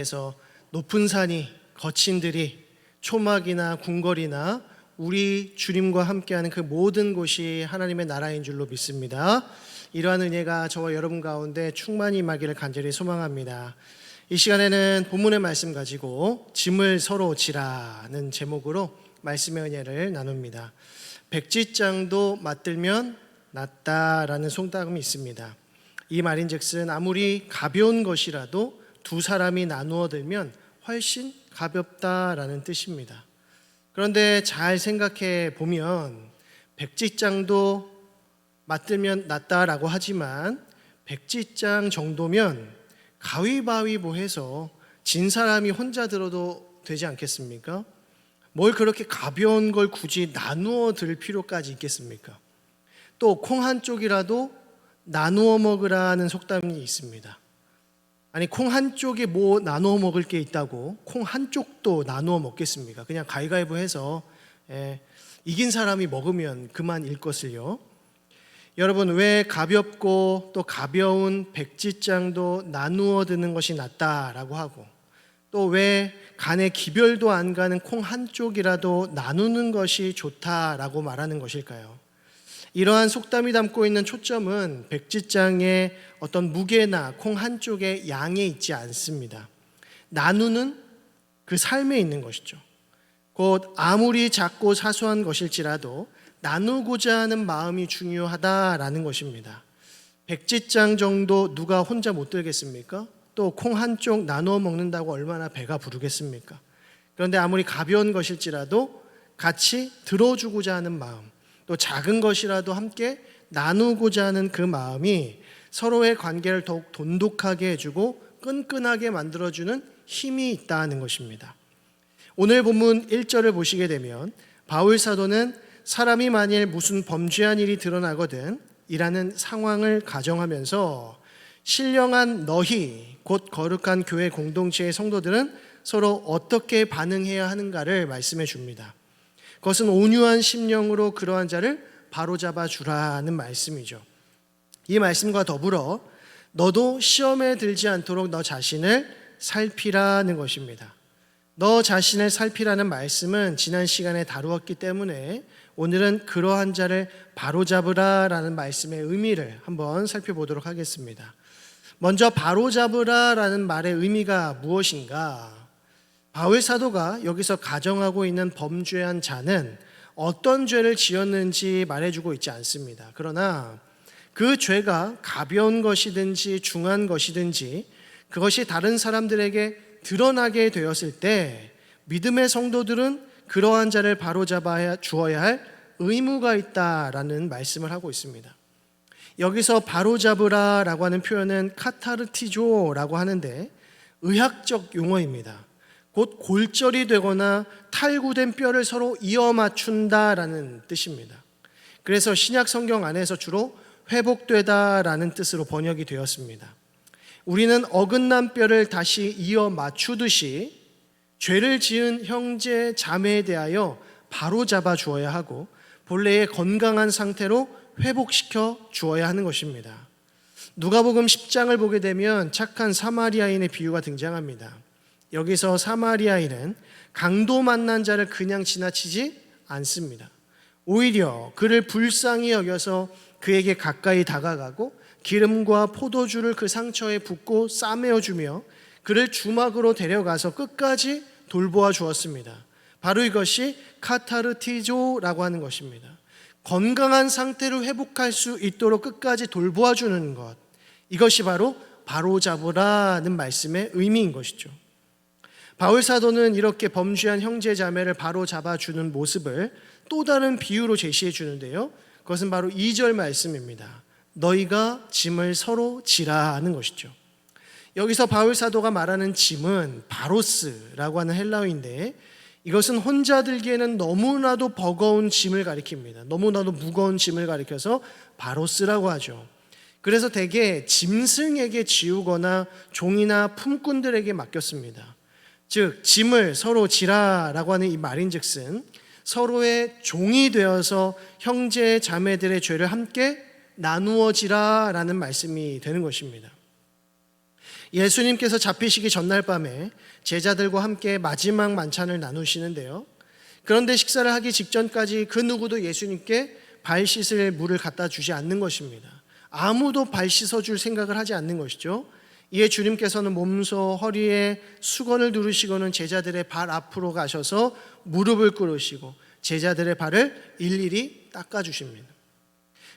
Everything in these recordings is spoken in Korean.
그래서 높은 산이 거친 들이 초막이나 궁궐이나 우리 주님과 함께하는 그 모든 곳이 하나님의 나라인 줄로 믿습니다. 이러한 은혜가 저와 여러분 가운데 충만히 임하기를 간절히 소망합니다. 이 시간에는 본문의 말씀 가지고 짐을 서로 지라는 제목으로 말씀의 은혜를 나눕니다. 백지장도 맞들면 낫다라는 속담이 있습니다. 이 말인즉슨 아무리 가벼운 것이라도 두 사람이 나누어 들면 훨씬 가볍다라는 뜻입니다. 그런데 잘 생각해 보면 백지장도 맞들면 낫다라고 하지만 백지장 정도면 가위바위보 해서 진 사람이 혼자 들어도 되지 않겠습니까? 뭘 그렇게 가벼운 걸 굳이 나누어 들 필요까지 있겠습니까? 또 콩 한 쪽이라도 나누어 먹으라는 속담이 있습니다. 아니, 콩 한 쪽에 뭐 나누어 먹을 게 있다고 콩 한 쪽도 나누어 먹겠습니까? 그냥 가위바위보 해서 이긴 사람이 먹으면 그만일 것을요. 여러분, 왜 가볍고 또 가벼운 백지장도 나누어 드는 것이 낫다라고 하고 또 왜 간에 기별도 안 가는 콩 한 쪽이라도 나누는 것이 좋다라고 말하는 것일까요? 이러한 속담이 담고 있는 초점은 백지장의 어떤 무게나 콩 한쪽의 양에 있지 않습니다. 나누는 그 삶에 있는 것이죠. 곧 아무리 작고 사소한 것일지라도 나누고자 하는 마음이 중요하다라는 것입니다. 백지장 정도 누가 혼자 못 들겠습니까? 또 콩 한쪽 나누어 먹는다고 얼마나 배가 부르겠습니까? 그런데 아무리 가벼운 것일지라도 같이 들어주고자 하는 마음, 또 작은 것이라도 함께 나누고자 하는 그 마음이 서로의 관계를 더욱 돈독하게 해주고 끈끈하게 만들어주는 힘이 있다는 것입니다. 오늘 본문 1절을 보시게 되면 바울 사도는 사람이 만일 무슨 범죄한 일이 드러나거든 이라는 상황을 가정하면서 신령한 너희 곧 거룩한 교회 공동체의 성도들은 서로 어떻게 반응해야 하는가를 말씀해 줍니다. 그것은 온유한 심령으로 그러한 자를 바로잡아 주라는 말씀이죠. 이 말씀과 더불어 너도 시험에 들지 않도록 너 자신을 살피라는 것입니다. 너 자신을 살피라는 말씀은 지난 시간에 다루었기 때문에 오늘은 그러한 자를 바로잡으라라는 말씀의 의미를 한번 살펴보도록 하겠습니다. 먼저 바로잡으라라는 말의 의미가 무엇인가? 바울 사도가 여기서 가정하고 있는 범죄한 자는 어떤 죄를 지었는지 말해주고 있지 않습니다. 그러나 그 죄가 가벼운 것이든지 중한 것이든지 그것이 다른 사람들에게 드러나게 되었을 때 믿음의 성도들은 그러한 자를 바로잡아 주어야 할 의무가 있다라는 말씀을 하고 있습니다. 여기서 바로잡으라라고 하는 표현은 카타르티조라고 하는데 의학적 용어입니다. 곧 골절이 되거나 탈구된 뼈를 서로 이어 맞춘다라는 뜻입니다. 그래서 신약 성경 안에서 주로 회복되다라는 뜻으로 번역이 되었습니다. 우리는 어긋난 뼈를 다시 이어 맞추듯이 죄를 지은 형제 자매에 대하여 바로잡아 주어야 하고 본래의 건강한 상태로 회복시켜 주어야 하는 것입니다. 누가복음 10장을 보게 되면 착한 사마리아인의 비유가 등장합니다. 여기서 사마리아인은 강도 만난 자를 그냥 지나치지 않습니다. 오히려 그를 불쌍히 여겨서 그에게 가까이 다가가고 기름과 포도주를 그 상처에 붓고 싸매어 주며 그를 주막으로 데려가서 끝까지 돌보아 주었습니다. 바로 이것이 카타르티조라고 하는 것입니다. 건강한 상태로 회복할 수 있도록 끝까지 돌보아 주는 것, 이것이 바로 바로잡으라는 말씀의 의미인 것이죠. 바울 사도는 이렇게 범죄한 형제 자매를 바로 잡아주는 모습을 또 다른 비유로 제시해 주는데요. 그것은 바로 2절 말씀입니다. 너희가 짐을 서로 지라는 것이죠. 여기서 바울 사도가 말하는 짐은 바로스라고 하는 헬라어인데 이것은 혼자 들기에는 너무나도 버거운 짐을 가리킵니다. 너무나도 무거운 짐을 가리켜서 바로스라고 하죠. 그래서 대개 짐승에게 지우거나 종이나 품꾼들에게 맡겼습니다. 즉 짐을 서로 지라라고 하는 이 말인즉슨 서로의 종이 되어서 형제 자매들의 죄를 함께 나누어지라라는 말씀이 되는 것입니다. 예수님께서 잡히시기 전날 밤에 제자들과 함께 마지막 만찬을 나누시는데요. 그런데 식사를 하기 직전까지 그 누구도 예수님께 발 씻을 물을 갖다 주지 않는 것입니다. 아무도 발 씻어줄 생각을 하지 않는 것이죠. 이에 주님께서는 몸소 허리에 수건을 두르시고는 제자들의 발 앞으로 가셔서 무릎을 꿇으시고 제자들의 발을 일일이 닦아주십니다.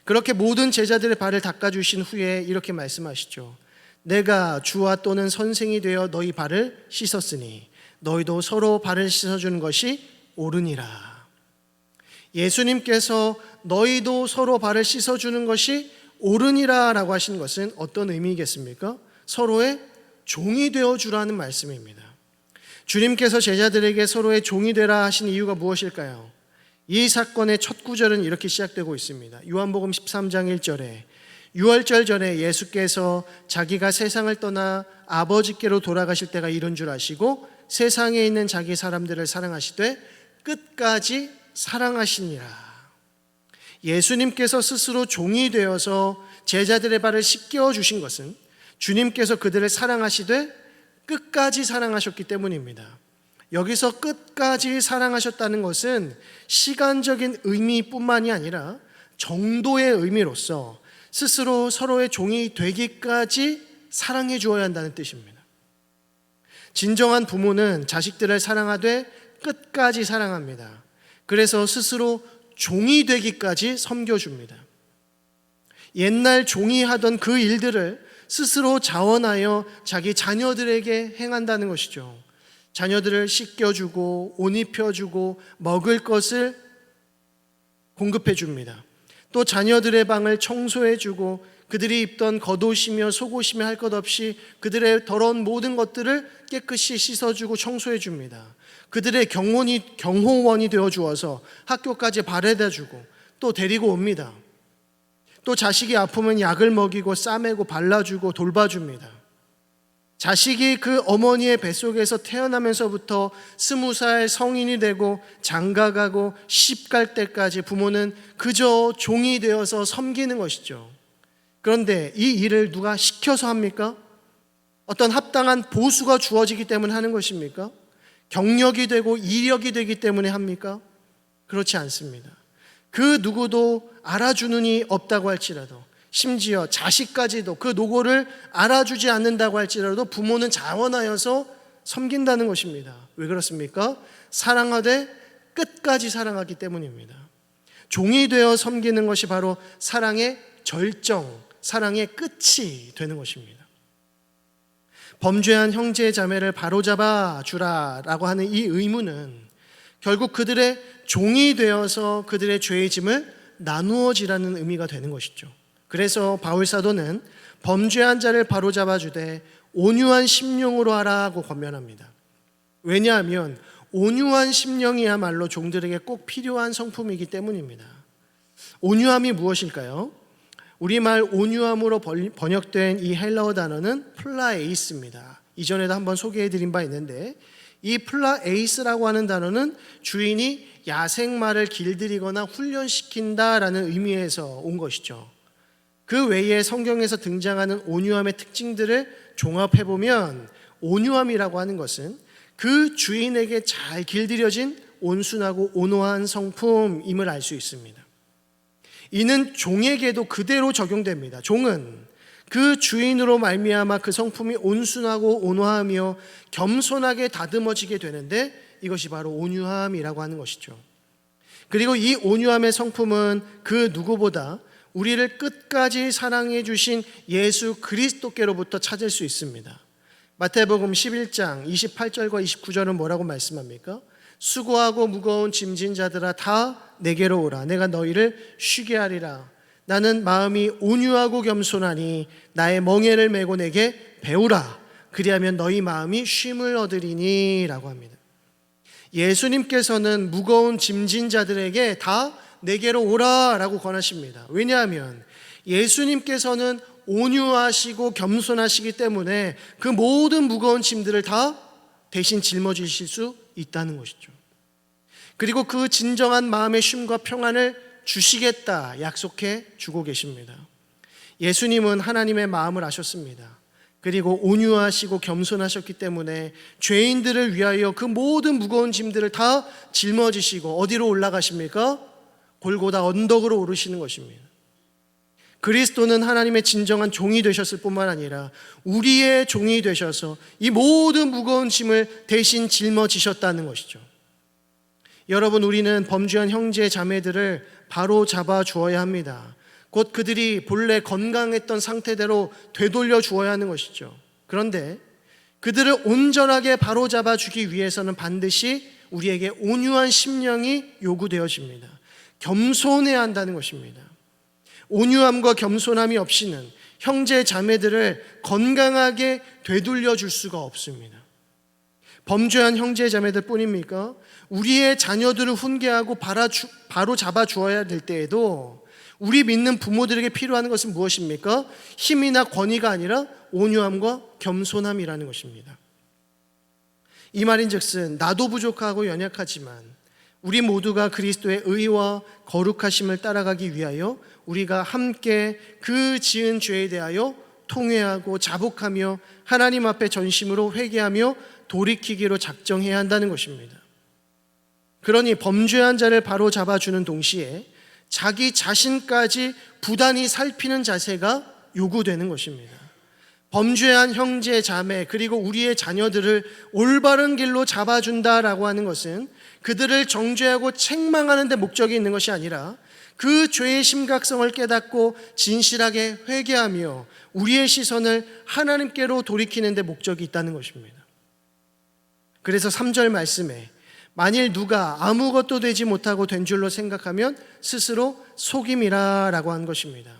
그렇게 모든 제자들의 발을 닦아주신 후에 이렇게 말씀하시죠. 내가 주와 또는 선생이 되어 너희 발을 씻었으니 너희도 서로 발을 씻어주는 것이 옳으니라. 예수님께서 너희도 서로 발을 씻어주는 것이 옳으니라 라고 하신 것은 어떤 의미겠습니까? 서로의 종이 되어주라는 말씀입니다. 주님께서 제자들에게 서로의 종이 되라 하신 이유가 무엇일까요? 이 사건의 첫 구절은 이렇게 시작되고 있습니다. 요한복음 13장 1절에 유월절 전에 예수께서 자기가 세상을 떠나 아버지께로 돌아가실 때가 이른 줄 아시고 세상에 있는 자기 사람들을 사랑하시되 끝까지 사랑하시니라. 예수님께서 스스로 종이 되어서 제자들의 발을 씻겨 주신 것은 주님께서 그들을 사랑하시되 끝까지 사랑하셨기 때문입니다. 여기서 끝까지 사랑하셨다는 것은 시간적인 의미뿐만이 아니라 정도의 의미로서 스스로 서로의 종이 되기까지 사랑해 주어야 한다는 뜻입니다. 진정한 부모는 자식들을 사랑하되 끝까지 사랑합니다. 그래서 스스로 종이 되기까지 섬겨줍니다. 옛날 종이 하던 그 일들을 스스로 자원하여 자기 자녀들에게 행한다는 것이죠. 자녀들을 씻겨주고 옷 입혀주고 먹을 것을 공급해줍니다. 또 자녀들의 방을 청소해주고 그들이 입던 겉옷이며 속옷이며 할 것 없이 그들의 더러운 모든 것들을 깨끗이 씻어주고 청소해줍니다. 그들의 경호원이 되어주어서 학교까지 바래다주고 또 데리고 옵니다. 또 자식이 아프면 약을 먹이고 싸매고 발라주고 돌봐줍니다. 자식이 그 어머니의 뱃속에서 태어나면서부터 20살 성인이 되고 장가가고 시집갈 때까지 부모는 그저 종이 되어서 섬기는 것이죠. 그런데 이 일을 누가 시켜서 합니까? 어떤 합당한 보수가 주어지기 때문에 하는 것입니까? 경력이 되고 이력이 되기 때문에 합니까? 그렇지 않습니다. 그 누구도 알아주는 이 없다고 할지라도, 심지어 자식까지도 그 노고를 알아주지 않는다고 할지라도 부모는 자원하여서 섬긴다는 것입니다. 왜 그렇습니까? 사랑하되 끝까지 사랑하기 때문입니다. 종이 되어 섬기는 것이 바로 사랑의 절정, 사랑의 끝이 되는 것입니다. 범죄한 형제 자매를 바로잡아 주라라고 하는 이 의무는 결국 그들의 종이 되어서 그들의 죄의 짐을 나누어지라는 의미가 되는 것이죠. 그래서 바울 사도는 범죄한 자를 바로잡아 주되 온유한 심령으로 하라고 권면합니다. 왜냐하면 온유한 심령이야말로 종들에게 꼭 필요한 성품이기 때문입니다. 온유함이 무엇일까요? 우리말 온유함으로 번역된 이 헬라어 단어는 플라에이스입니다. 이전에도 한번 소개해드린 바 있는데 이 플라에이스라고 하는 단어는 주인이 야생마를 길들이거나 훈련시킨다라는 의미에서 온 것이죠. 그 외에 성경에서 등장하는 온유함의 특징들을 종합해보면 온유함이라고 하는 것은 그 주인에게 잘 길들여진 온순하고 온화한 성품임을 알 수 있습니다. 이는 종에게도 그대로 적용됩니다. 종은 그 주인으로 말미암아 그 성품이 온순하고 온화하며 겸손하게 다듬어지게 되는데 이것이 바로 온유함이라고 하는 것이죠. 그리고 이 온유함의 성품은 그 누구보다 우리를 끝까지 사랑해 주신 예수 그리스도께로부터 찾을 수 있습니다. 마태복음 11장 28절과 29절은 뭐라고 말씀합니까? 수고하고 무거운 짐진 자들아 다 내게로 오라. 내가 너희를 쉬게 하리라. 나는 마음이 온유하고 겸손하니 나의 멍에를 메고 내게 배우라. 그리하면 너희 마음이 쉼을 얻으리니 라고 합니다. 예수님께서는 무거운 짐진 자들에게 다 내게로 오라 라고 권하십니다. 왜냐하면 예수님께서는 온유하시고 겸손하시기 때문에 그 모든 무거운 짐들을 다 대신 짊어지실 수 있다는 것이죠. 그리고 그 진정한 마음의 쉼과 평안을 주시겠다 약속해 주고 계십니다. 예수님은 하나님의 마음을 아셨습니다. 그리고 온유하시고 겸손하셨기 때문에 죄인들을 위하여 그 모든 무거운 짐들을 다 짊어지시고 어디로 올라가십니까? 골고다 언덕으로 오르시는 것입니다. 그리스도는 하나님의 진정한 종이 되셨을 뿐만 아니라 우리의 종이 되셔서 이 모든 무거운 짐을 대신 짊어지셨다는 것이죠. 여러분, 우리는 범죄한 형제 자매들을 바로 잡아 주어야 합니다. 곧 그들이 본래 건강했던 상태대로 되돌려 주어야 하는 것이죠. 그런데 그들을 온전하게 바로 잡아 주기 위해서는 반드시 우리에게 온유한 심령이 요구되어집니다. 겸손해야 한다는 것입니다. 온유함과 겸손함이 없이는 형제 자매들을 건강하게 되돌려 줄 수가 없습니다. 범죄한 형제 자매들 뿐입니까? 우리의 자녀들을 훈계하고 바로 잡아 주어야 될 때에도 우리 믿는 부모들에게 필요한 것은 무엇입니까? 힘이나 권위가 아니라 온유함과 겸손함이라는 것입니다. 이 말인즉슨 나도 부족하고 연약하지만 우리 모두가 그리스도의 의와 거룩하심을 따라가기 위하여 우리가 함께 그 지은 죄에 대하여 통회하고 자복하며 하나님 앞에 전심으로 회개하며 돌이키기로 작정해야 한다는 것입니다. 그러니 범죄한 자를 바로 잡아주는 동시에 자기 자신까지 부단히 살피는 자세가 요구되는 것입니다. 범죄한 형제, 자매, 그리고 우리의 자녀들을 올바른 길로 잡아준다라고 하는 것은 그들을 정죄하고 책망하는 데 목적이 있는 것이 아니라 그 죄의 심각성을 깨닫고 진실하게 회개하며 우리의 시선을 하나님께로 돌이키는 데 목적이 있다는 것입니다. 그래서 3절 말씀에 만일 누가 아무것도 되지 못하고 된 줄로 생각하면 스스로 속임이라 라고 한 것입니다.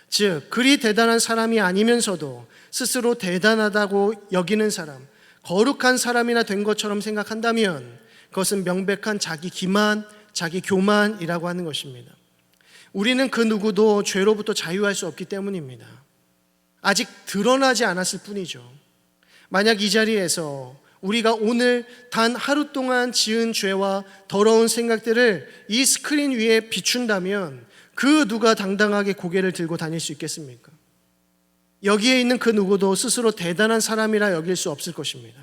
즉 그리 대단한 사람이 아니면서도 스스로 대단하다고 여기는 사람, 거룩한 사람이나 된 것처럼 생각한다면 그것은 명백한 자기 기만, 자기 교만이라고 하는 것입니다. 우리는 그 누구도 죄로부터 자유할 수 없기 때문입니다. 아직 드러나지 않았을 뿐이죠. 만약 이 자리에서 우리가 오늘 단 하루 동안 지은 죄와 더러운 생각들을 이 스크린 위에 비춘다면 그 누가 당당하게 고개를 들고 다닐 수 있겠습니까? 여기에 있는 그 누구도 스스로 대단한 사람이라 여길 수 없을 것입니다.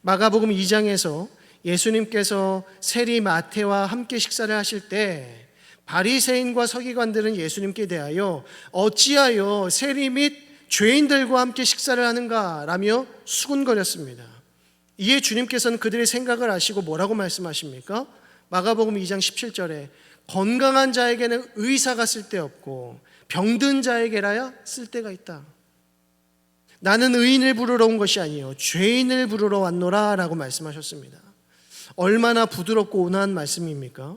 마가복음 2장에서 예수님께서 세리 마태와 함께 식사를 하실 때 바리새인과 서기관들은 예수님께 대하여 어찌하여 세리 및 죄인들과 함께 식사를 하는가 라며 수군거렸습니다. 이에 주님께서는 그들의 생각을 아시고 뭐라고 말씀하십니까? 마가복음 2장 17절에 건강한 자에게는 의사가 쓸데없고 병든 자에게라야 쓸데가 있다. 나는 의인을 부르러 온 것이 아니요 죄인을 부르러 왔노라 라고 말씀하셨습니다. 얼마나 부드럽고 온화한 말씀입니까?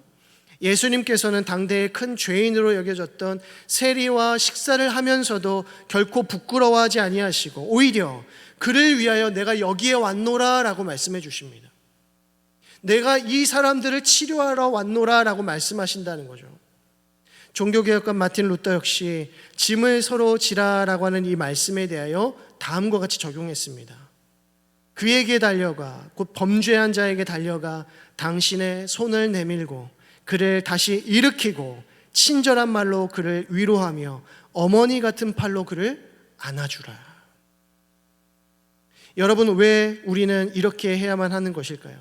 예수님께서는 당대의 큰 죄인으로 여겨졌던 세리와 식사를 하면서도 결코 부끄러워하지 아니하시고 오히려 그를 위하여 내가 여기에 왔노라 라고 말씀해 주십니다. 내가 이 사람들을 치료하러 왔노라 라고 말씀하신다는 거죠. 종교개혁가 마틴 루터 역시 짐을 서로 지라라고 하는 이 말씀에 대하여 다음과 같이 적용했습니다. 그에게 달려가 곧 범죄한 자에게 달려가 당신의 손을 내밀고 그를 다시 일으키고 친절한 말로 그를 위로하며 어머니 같은 팔로 그를 안아주라. 여러분, 왜 우리는 이렇게 해야만 하는 것일까요?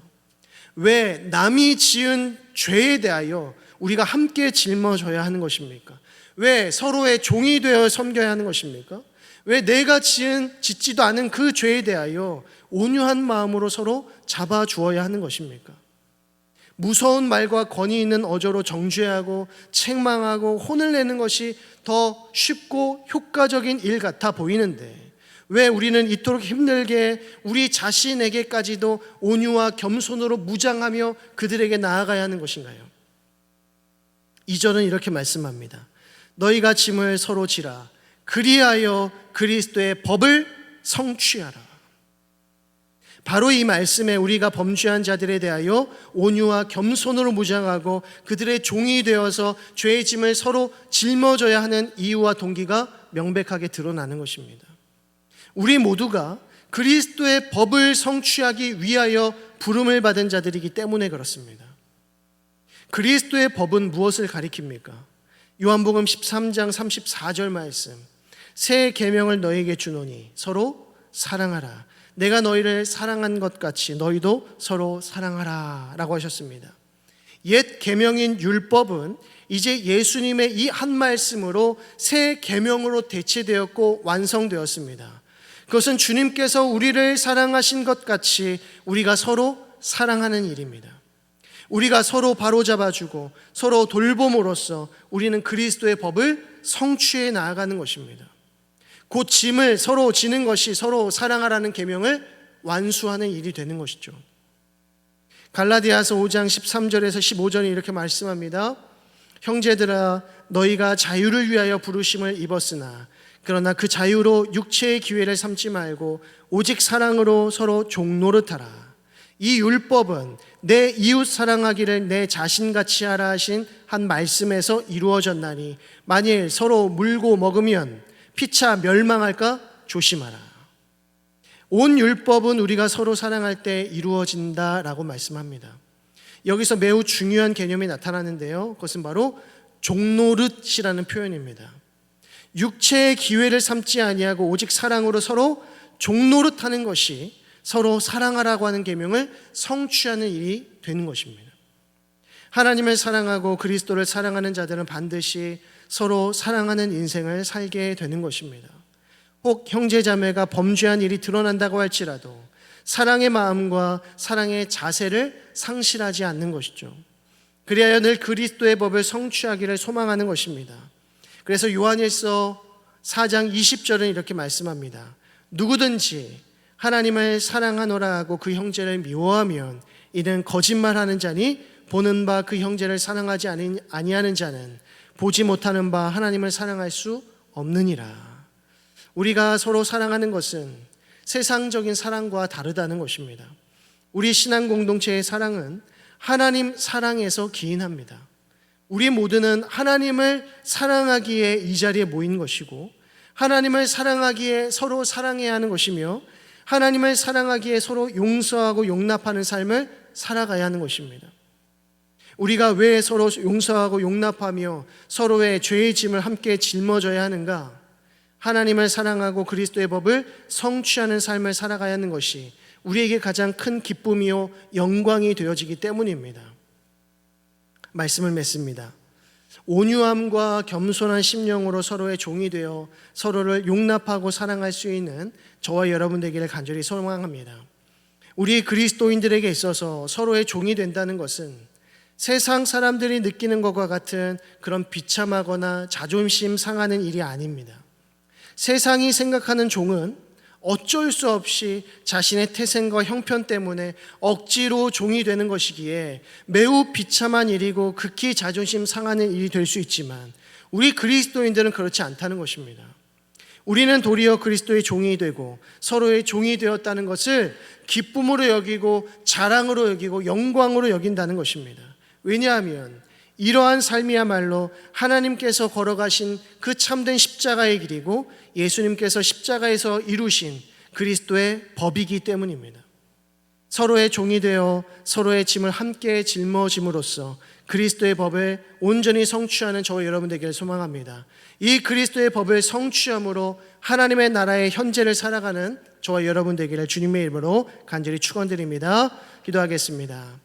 왜 남이 지은 죄에 대하여 우리가 함께 짊어져야 하는 것입니까? 왜 서로의 종이 되어 섬겨야 하는 것입니까? 왜 내가 짓지도 않은 그 죄에 대하여 온유한 마음으로 서로 잡아주어야 하는 것입니까? 무서운 말과 권위 있는 어조로 정죄하고 책망하고 혼을 내는 것이 더 쉽고 효과적인 일 같아 보이는데 왜 우리는 이토록 힘들게 우리 자신에게까지도 온유와 겸손으로 무장하며 그들에게 나아가야 하는 것인가요? 2절은 이렇게 말씀합니다. 너희가 짐을 서로 지라 그리하여 그리스도의 법을 성취하라. 바로 이 말씀에 우리가 범죄한 자들에 대하여 온유와 겸손으로 무장하고 그들의 종이 되어서 죄의 짐을 서로 짊어져야 하는 이유와 동기가 명백하게 드러나는 것입니다. 우리 모두가 그리스도의 법을 성취하기 위하여 부름을 받은 자들이기 때문에 그렇습니다. 그리스도의 법은 무엇을 가리킵니까? 요한복음 13장 34절 말씀, 새 계명을 너희에게 주노니 서로 사랑하라. 내가 너희를 사랑한 것 같이 너희도 서로 사랑하라 라고 하셨습니다. 옛 계명인 율법은 이제 예수님의 이 한 말씀으로 새 계명으로 대체되었고 완성되었습니다. 그것은 주님께서 우리를 사랑하신 것 같이 우리가 서로 사랑하는 일입니다. 우리가 서로 바로잡아주고 서로 돌봄으로써 우리는 그리스도의 법을 성취해 나아가는 것입니다. 곧 짐을 서로 지는 것이 서로 사랑하라는 계명을 완수하는 일이 되는 것이죠. 갈라디아서 5장 13절에서 15절에 이렇게 말씀합니다. 형제들아, 너희가 자유를 위하여 부르심을 입었으나 그러나 그 자유로 육체의 기회를 삼지 말고 오직 사랑으로 서로 종노릇하라. 이 율법은 내 이웃 사랑하기를 내 자신같이 하라 하신 한 말씀에서 이루어졌나니 만일 서로 물고 먹으면 피차 멸망할까 조심하라. 온 율법은 우리가 서로 사랑할 때 이루어진다라고 말씀합니다. 여기서 매우 중요한 개념이 나타나는데요, 그것은 바로 종노릇이라는 표현입니다. 육체의 기회를 삼지 아니하고 오직 사랑으로 서로 종노릇하는 것이 서로 사랑하라고 하는 계명을 성취하는 일이 되는 것입니다. 하나님을 사랑하고 그리스도를 사랑하는 자들은 반드시 서로 사랑하는 인생을 살게 되는 것입니다. 혹 형제자매가 범죄한 일이 드러난다고 할지라도 사랑의 마음과 사랑의 자세를 상실하지 않는 것이죠. 그리하여 늘 그리스도의 법을 성취하기를 소망하는 것입니다. 그래서 요한일서 4장 20절은 이렇게 말씀합니다. 누구든지 하나님을 사랑하노라 하고 그 형제를 미워하면 이는 거짓말하는 자니 보는 바 그 형제를 사랑하지 아니하는 자는 보지 못하는 바 하나님을 사랑할 수 없느니라. 우리가 서로 사랑하는 것은 세상적인 사랑과 다르다는 것입니다. 우리 신앙 공동체의 사랑은 하나님 사랑에서 기인합니다. 우리 모두는 하나님을 사랑하기에 이 자리에 모인 것이고 하나님을 사랑하기에 서로 사랑해야 하는 것이며 하나님을 사랑하기에 서로 용서하고 용납하는 삶을 살아가야 하는 것입니다. 우리가 왜 서로 용서하고 용납하며 서로의 죄의 짐을 함께 짊어져야 하는가? 하나님을 사랑하고 그리스도의 법을 성취하는 삶을 살아가야 하는 것이 우리에게 가장 큰 기쁨이요 영광이 되어지기 때문입니다. 말씀을 맺습니다. 온유함과 겸손한 심령으로 서로의 종이 되어 서로를 용납하고 사랑할 수 있는 저와 여러분 되기를 간절히 소망합니다. 우리 그리스도인들에게 있어서 서로의 종이 된다는 것은 세상 사람들이 느끼는 것과 같은 그런 비참하거나 자존심 상하는 일이 아닙니다. 세상이 생각하는 종은 어쩔 수 없이 자신의 태생과 형편 때문에 억지로 종이 되는 것이기에 매우 비참한 일이고 극히 자존심 상하는 일이 될 수 있지만 우리 그리스도인들은 그렇지 않다는 것입니다. 우리는 도리어 그리스도의 종이 되고 서로의 종이 되었다는 것을 기쁨으로 여기고 자랑으로 여기고 영광으로 여긴다는 것입니다. 왜냐하면 이러한 삶이야말로 하나님께서 걸어가신 그 참된 십자가의 길이고 예수님께서 십자가에서 이루신 그리스도의 법이기 때문입니다. 서로의 종이 되어 서로의 짐을 함께 짊어짐으로써 그리스도의 법을 온전히 성취하는 저와 여러분 되기를 소망합니다. 이 그리스도의 법을 성취함으로 하나님의 나라의 현재를 살아가는 저와 여러분 되기를 주님의 이름으로 간절히 축원드립니다. 기도하겠습니다.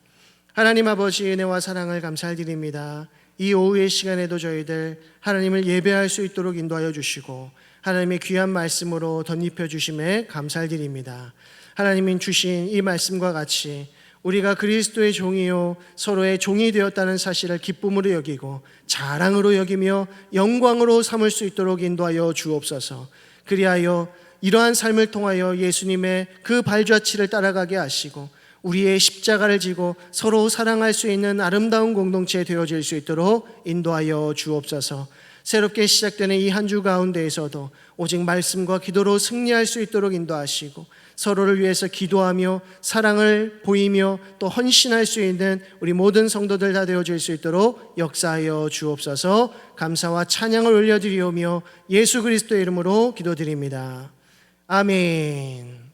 하나님 아버지 은혜와 사랑을 감사드립니다. 이 오후의 시간에도 저희들 하나님을 예배할 수 있도록 인도하여 주시고 하나님의 귀한 말씀으로 덧입혀 주심에 감사드립니다. 하나님이 주신 이 말씀과 같이 우리가 그리스도의 종이요 서로의 종이 되었다는 사실을 기쁨으로 여기고 자랑으로 여기며 영광으로 삼을 수 있도록 인도하여 주옵소서. 그리하여 이러한 삶을 통하여 예수님의 그 발자취를 따라가게 하시고 우리의 십자가를 지고 서로 사랑할 수 있는 아름다운 공동체 되어질 수 있도록 인도하여 주옵소서. 새롭게 시작되는 이 한 주 가운데에서도 오직 말씀과 기도로 승리할 수 있도록 인도하시고 서로를 위해서 기도하며 사랑을 보이며 또 헌신할 수 있는 우리 모든 성도들 다 되어질 수 있도록 역사하여 주옵소서. 감사와 찬양을 올려드리오며 예수 그리스도의 이름으로 기도드립니다. 아멘.